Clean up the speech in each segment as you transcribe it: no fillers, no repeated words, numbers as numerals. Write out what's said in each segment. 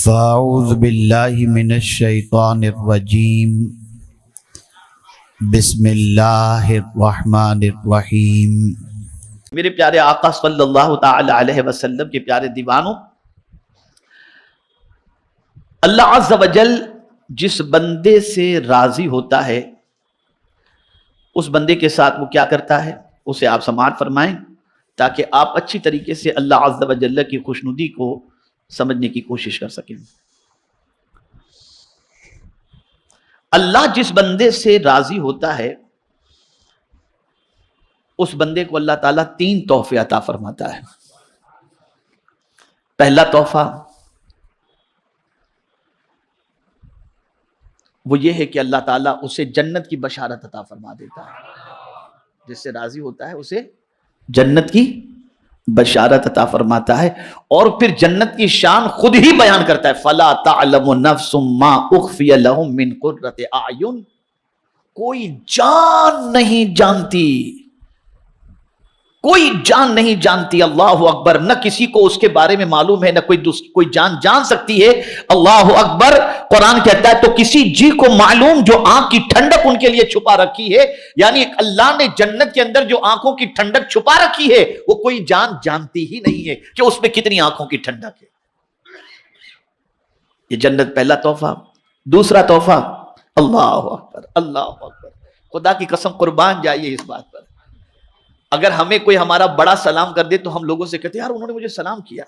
فاعوذ باللہ من الشیطان الرجیم بسم اللہ الرحمن الرحیم۔ میرے پیارے آقا صلی اللہ تعالی علیہ وسلم کے پیارے دیوانوں، اللہ عز و جل جس بندے سے راضی ہوتا ہے اس بندے کے ساتھ وہ کیا کرتا ہے اسے آپ سماعت فرمائیں تاکہ آپ اچھی طریقے سے اللہ عز و جل کی خوشنودی کو سمجھنے کی کوشش کر سکیں۔ اللہ جس بندے سے راضی ہوتا ہے اس بندے کو اللہ تعالیٰ 3 تحفے عطا فرماتا ہے۔ پہلا تحفہ وہ یہ ہے کہ اللہ تعالیٰ اسے جنت کی بشارت عطا فرما دیتا ہے۔ جس سے راضی ہوتا ہے اسے جنت کی بشارت عطا فرماتا ہے، اور پھر جنت کی شان خود ہی بیان کرتا ہے، فَلَا تَعْلَمُ نَفْسٌ مَا أُخْفِيَ لَهُم مِّن قُرَّةِ أَعْيُنٍ۔ کوئی جان نہیں جانتی اللہ اکبر، نہ کسی کو اس کے بارے میں معلوم ہے، نہ کوئی جان سکتی ہے۔ اللہ اکبر۔ قرآن کہتا ہے تو کسی جی کو معلوم جو آنکھ کی ٹھنڈک ان کے لیے چھپا رکھی ہے، یعنی اللہ نے جنت کے اندر جو آنکھوں کی ٹھنڈک چھپا رکھی ہے وہ کوئی جان جانتی ہی نہیں ہے کہ اس میں کتنی آنکھوں کی ٹھنڈک ہے۔ یہ جنت پہلا تحفہ۔ دوسرا تحفہ، اللہ اکبر اللہ اکبر، خدا کی قسم قربان جائیے اس بات پر، اگر ہمیں کوئی ہمارا بڑا سلام کر دے تو ہم لوگوں سے کہتے ہیں یار انہوں نے مجھے سلام کیا۔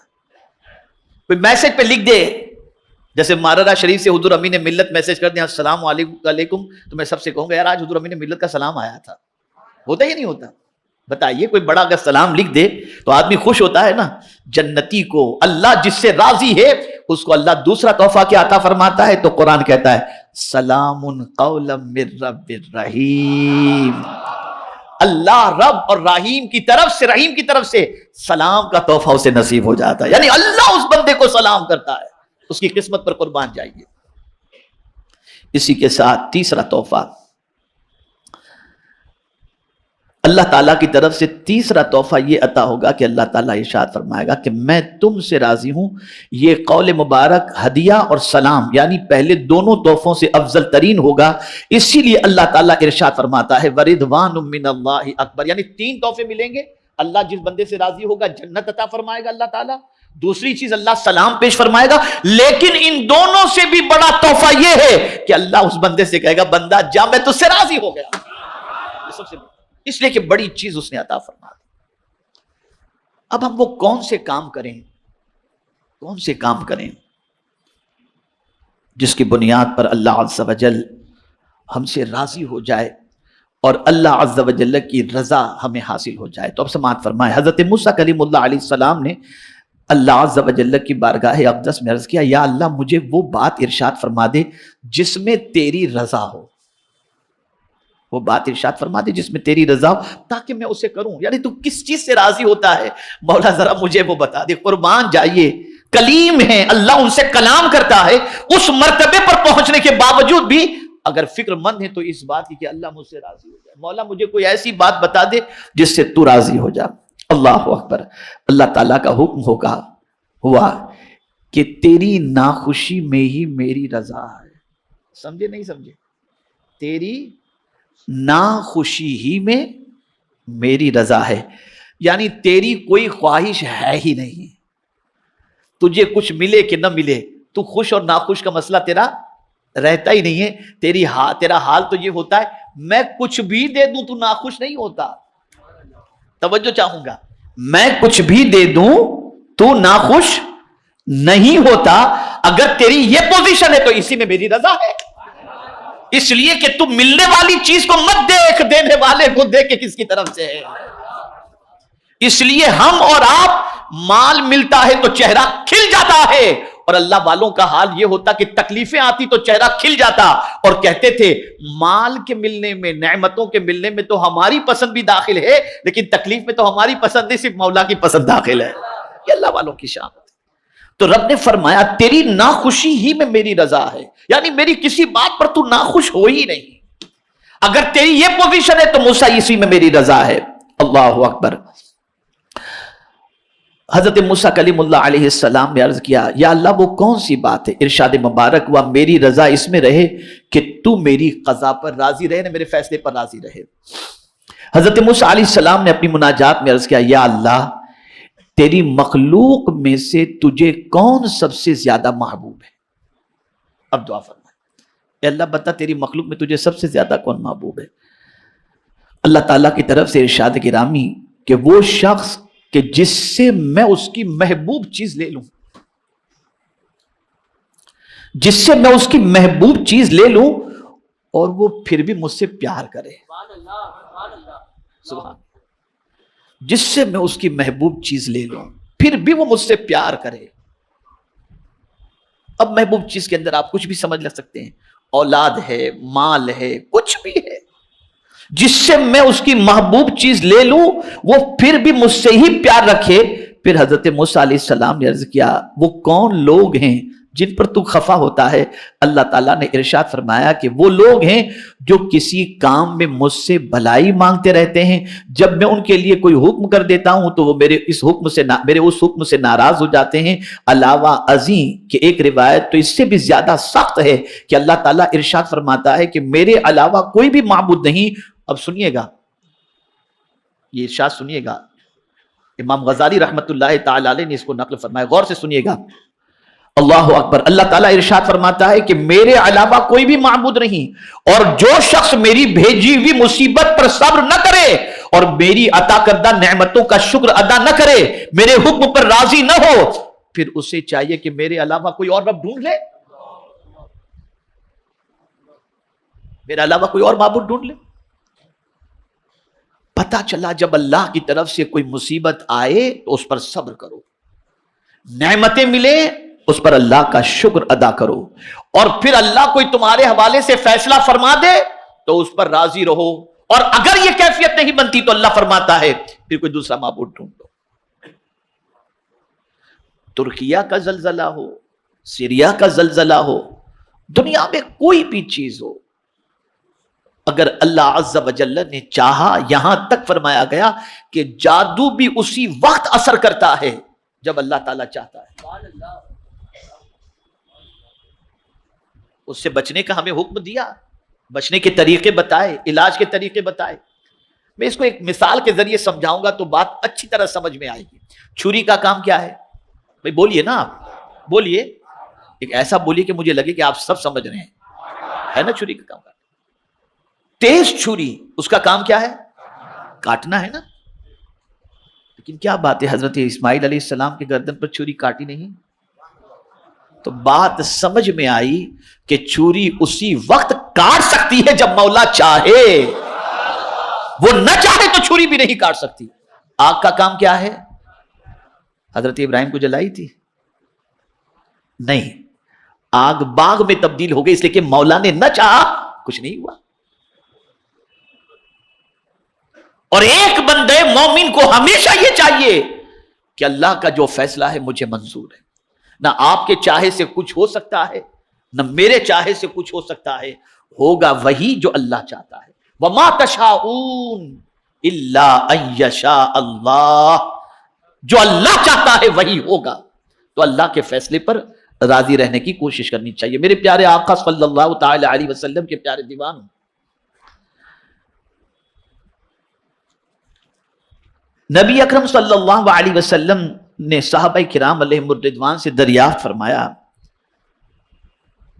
کوئی میسج پہ لکھ دے، جیسے ماررہ شریف سے حضور امین ملت میسج کر دیں السلام علیکم، تو میں سب سے کہوں گا یار آج حضور امین ملت کا سلام آیا تھا۔ ہوتا ہی نہیں ہوتا؟ بتائیے، کوئی بڑا اگر سلام لکھ دے تو آدمی خوش ہوتا ہے نا۔ جنتی کو اللہ جس سے راضی ہے اس کو اللہ دوسرا تحفہ کیا عطا فرماتا ہے؟ تو قرآن کہتا ہے سلام قولا من رب الرحیم۔ اللہ رب اور رحیم کی طرف سے سلام کا تحفہ اسے نصیب ہو جاتا ہے، یعنی اللہ اس بندے کو سلام کرتا ہے۔ اس کی قسمت پر قربان جائیے۔ اسی کے ساتھ تیسرا تحفہ اللہ تعالیٰ کی طرف سے، تیسرا تحفہ یہ عطا ہوگا کہ اللہ تعالیٰ ارشاد فرمائے گا کہ میں تم سے راضی ہوں۔ یہ قول مبارک ہدیہ اور سلام یعنی پہلے دونوں تحفوں سے افضل ترین ہوگا، اسی لیے اللہ تعالیٰ ارشاد فرماتا ہے وَرِضْوَانٌ مِّنَ اللَّهِ اکبر، یعنی 3 تحفے ملیں گے۔ اللہ جس بندے سے راضی ہوگا جنت عطا فرمائے گا اللہ تعالیٰ، دوسری چیز اللہ سلام پیش فرمائے گا، لیکن ان دونوں سے بھی بڑا تحفہ یہ ہے کہ اللہ اس بندے سے کہے گا بندہ جا میں تجھ سے راضی ہو گیا۔ یہ سب سے اس لیے کہ بڑی چیز اس نے عطا فرما دی۔ اب ہم وہ کون سے کام کریں جس کی بنیاد پر اللہ عز و جل ہم سے راضی ہو جائے اور اللہ عز و جل کی رضا ہمیں حاصل ہو جائے۔ تو اب سماعت فرمائے، حضرت موسیٰ کلیم اللہ علیہ السلام نے اللہ عز و جل کی بارگاہ اقدس میں عرض کیا یا اللہ مجھے وہ بات ارشاد فرما دے جس میں تیری رضا ہو، وہ بات ارشاد فرما دے جس میں تیری رضا ہو تاکہ میں اسے کروں۔ یعنی تو کس چیز سے راضی ہوتا ہے مولا ذرا مجھے وہ بتا دے۔ قربان جائیے، کلیم ہے، اللہ ان سے کلام کرتا ہے، اس مرتبے پر پہنچنے کے باوجود بھی اگر فکر مند ہے تو اس بات کی کہ اللہ مجھ سے راضی ہو جائے، مولا مجھے کوئی ایسی بات بتا دے جس سے تو راضی ہو جا۔ اللہ اکبر۔ اللہ تعالیٰ کا حکم ہوا کہ تیری ناخوشی میں ہی میری رضا ہے۔ سمجھے نہیں سمجھے؟ تیری ناخوشی ہی میں میری رضا ہے، یعنی تیری کوئی خواہش ہے ہی نہیں، تجھے کچھ ملے کہ نہ ملے، تو خوش اور ناخوش کا مسئلہ تیرا رہتا ہی نہیں ہے۔ تیرا حال تو یہ ہوتا ہے میں کچھ بھی دے دوں تو ناخوش نہیں ہوتا۔ توجہ چاہوں گا، میں کچھ بھی دے دوں تو ناخوش نہیں ہوتا۔ اگر تیری یہ پوزیشن ہے تو اسی میں میری رضا ہے، اس لیے کہ تم ملنے والی چیز کو مت دیکھ، دینے والے کو دیکھ کے کس کی طرف سے ہے۔ اس لیے ہم اور آپ مال ملتا ہے تو چہرہ کھل جاتا ہے، اور اللہ والوں کا حال یہ ہوتا کہ تکلیفیں آتی تو چہرہ کھل جاتا، اور کہتے تھے مال کے ملنے میں، نعمتوں کے ملنے میں تو ہماری پسند بھی داخل ہے، لیکن تکلیف میں تو ہماری پسند نہیں، صرف مولا کی پسند داخل ہے۔ یہ اللہ والوں کی شان ہے۔ تو رب نے فرمایا تیری ناخوشی ہی میں میری رضا ہے، یعنی میری کسی بات پر تو ناخوش ہو ہی نہیں۔ اگر تیری یہ پوزیشن ہے تو موسیٰ اسی میں میری رضا ہے۔ اللہ اکبر۔ حضرت موسیٰ کلیم اللہ علیہ السلام نے عرض کیا یا اللہ وہ کون سی بات ہے؟ ارشاد مبارک ہوا میری رضا اس میں رہے کہ تو میری قضا پر راضی رہے، میرے فیصلے پر راضی رہے۔ حضرت موسیٰ علیہ السلام نے اپنی مناجات میں عرض کیا یا اللہ تیری مخلوق میں سے تجھے کون سب سے زیادہ محبوب ہے؟ اب دعا فرمائے اے اللہ بتا تیری مخلوق میں تجھے سب سے زیادہ کون محبوب ہے؟ اللہ تعالیٰ کی طرف سے ارشاد گرامی کہ وہ شخص کہ جس سے میں اس کی محبوب چیز لے لوں، جس سے میں اس کی محبوب چیز لے لوں اور وہ پھر بھی مجھ سے پیار کرے، سبحان، جس سے میں اس کی محبوب چیز لے لوں پھر بھی وہ مجھ سے پیار کرے۔ اب محبوب چیز کے اندر آپ کچھ بھی سمجھ لگ سکتے ہیں، اولاد ہے، مال ہے، کچھ بھی ہے، جس سے میں اس کی محبوب چیز لے لوں وہ پھر بھی مجھ سے ہی پیار رکھے۔ پھر حضرت موسیٰ علیہ السلام نے عرض کیا وہ کون لوگ ہیں جن پر تو خفا ہوتا ہے؟ اللہ تعالیٰ نے ارشاد فرمایا کہ وہ لوگ ہیں جو کسی کام میں مجھ سے بھلائی مانگتے رہتے ہیں، جب میں ان کے لیے کوئی حکم کر دیتا ہوں تو وہ میرے اس حکم سے ناراض ہو جاتے ہیں۔ علاوہ ازیں کہ ایک روایت تو اس سے بھی زیادہ سخت ہے کہ اللہ تعالیٰ ارشاد فرماتا ہے کہ میرے علاوہ کوئی بھی معبود نہیں۔ اب سنیے گا، یہ ارشاد سنیے گا، امام غزالی رحمت اللہ تعالی علیہ نے اس کو نقل فرمایا، غور سے سنیے گا، اللہ اکبر۔ اللہ تعالیٰ ارشاد فرماتا ہے کہ میرے علاوہ کوئی بھی معبود نہیں، اور جو شخص میری بھیجی ہوئی مصیبت پر صبر نہ کرے اور میری عطا کردہ نعمتوں کا شکر ادا نہ کرے، میرے حکم پر راضی نہ ہو، پھر اسے چاہیے کہ میرے علاوہ کوئی اور رب ڈھونڈ لے، میرے علاوہ کوئی اور معبود ڈھونڈ لے۔ پتہ چلا جب اللہ کی طرف سے کوئی مصیبت آئے تو اس پر صبر کرو، نعمتیں ملے اس پر اللہ کا شکر ادا کرو، اور پھر اللہ کوئی تمہارے حوالے سے فیصلہ فرما دے تو اس پر راضی رہو، اور اگر یہ کیفیت نہیں بنتی تو اللہ فرماتا ہے پھر کوئی دوسرا معبود ڈھونڈ لو۔ ترکیہ کا زلزلہ ہو، سیریا کا زلزلہ ہو، دنیا میں کوئی بھی چیز ہو، اگر اللہ عز و جل نے چاہا، یہاں تک فرمایا گیا کہ جادو بھی اسی وقت اثر کرتا ہے جب اللہ تعالیٰ چاہتا ہے۔ اس سے بچنے کا ہمیں حکم دیا، بچنے کے طریقے بتائے، علاج کے طریقے بتائے۔ میں اس کو ایک مثال کے ذریعے سمجھاؤں گا تو بات اچھی طرح سمجھ میں آئے گی۔ چھری کا کام کیا ہے بھائی؟ بولیے نا، آپ بولیے، ایک ایسا بولیے کہ مجھے لگے کہ آپ سب سمجھ رہے ہیں، ہے نا؟ چھری کا کام تیز چھری، اس کا کام کیا ہے؟ کاٹنا ہے نا۔ لیکن کیا بات ہے، حضرت اسماعیل علیہ السلام کے گردن پر چھری کاٹی نہیں، تو بات سمجھ میں آئی کہ چھری اسی وقت کاٹ سکتی ہے جب مولا چاہے، وہ نہ چاہے تو چھری بھی نہیں کاٹ سکتی۔ آگ کا کام کیا ہے؟ حضرت ابراہیم کو جلائی تھی؟ نہیں، آگ باغ میں تبدیل ہو گئی اس لیے کہ مولا نے نہ چاہا، کچھ نہیں ہوا۔ اور ایک بندے مومن کو ہمیشہ یہ چاہیے کہ اللہ کا جو فیصلہ ہے مجھے منظور ہے، نہ آپ کے چاہے سے کچھ ہو سکتا ہے، نہ میرے چاہے سے کچھ ہو سکتا ہے، ہوگا وہی جو اللہ چاہتا ہے۔ وَمَا تَشَاءُونَ إِلَّا أَن يَشَاءَ اللَّهُ، جو اللہ چاہتا ہے وہی ہوگا۔ تو اللہ کے فیصلے پر راضی رہنے کی کوشش کرنی چاہیے۔ میرے پیارے آقا صلی اللہ تعالی علیہ وسلم کے پیارے دیوان، نبی اکرم صلی اللہ علیہ وسلم نے صحابہ کرام علیہم الرضوان سے دریافت فرمایا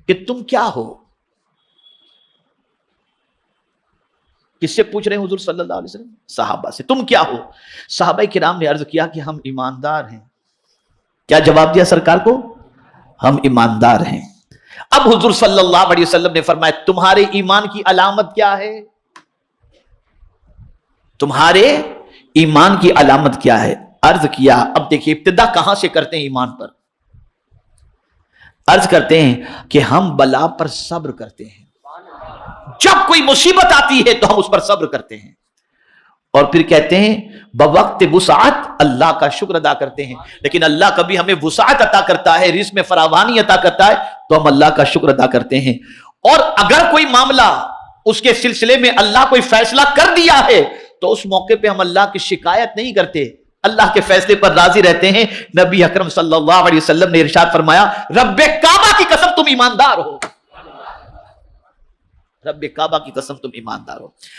کہ تم کیا ہو؟ کس سے پوچھ رہے ہیں حضور صلی اللہ علیہ وسلم؟ صحابہ سے۔ تم کیا ہو؟ صحابہ کرام نے عرض کیا کہ ہم ایماندار ہیں۔ کیا جواب دیا سرکار کو؟ ہم ایماندار ہیں۔ اب حضور صلی اللہ علیہ وسلم نے فرمایا تمہارے ایمان کی علامت کیا ہے؟ تمہارے ایمان کی علامت کیا ہے؟ عرض کیا، اب دیکھیے ابتدا کہاں سے کرتے ہیں ایمان پر؟ عرض کرتے ہیں کہ ہم بلا پر صبر کرتے ہیں، جب کوئی مصیبت آتی ہے تو ہم اس پر صبر کرتے ہیں، اور پھر کہتے ہیں بوقت وسعت اللہ کا شکر ادا کرتے ہیں۔ لیکن اللہ کبھی ہمیں وسعت عطا کرتا ہے، رزق میں فراوانی عطا کرتا ہے تو ہم اللہ کا شکر ادا کرتے ہیں، اور اگر کوئی معاملہ اس کے سلسلے میں اللہ کوئی فیصلہ کر دیا ہے تو اس موقع پہ ہم اللہ کی شکایت نہیں کرتے، اللہ کے فیصلے پر راضی رہتے ہیں. نبی اکرم صلی اللہ علیہ وسلم نے ارشاد فرمایا رب کعبہ کی قسم تم ایماندار ہو، رب کعبہ کی قسم تم ایماندار ہو.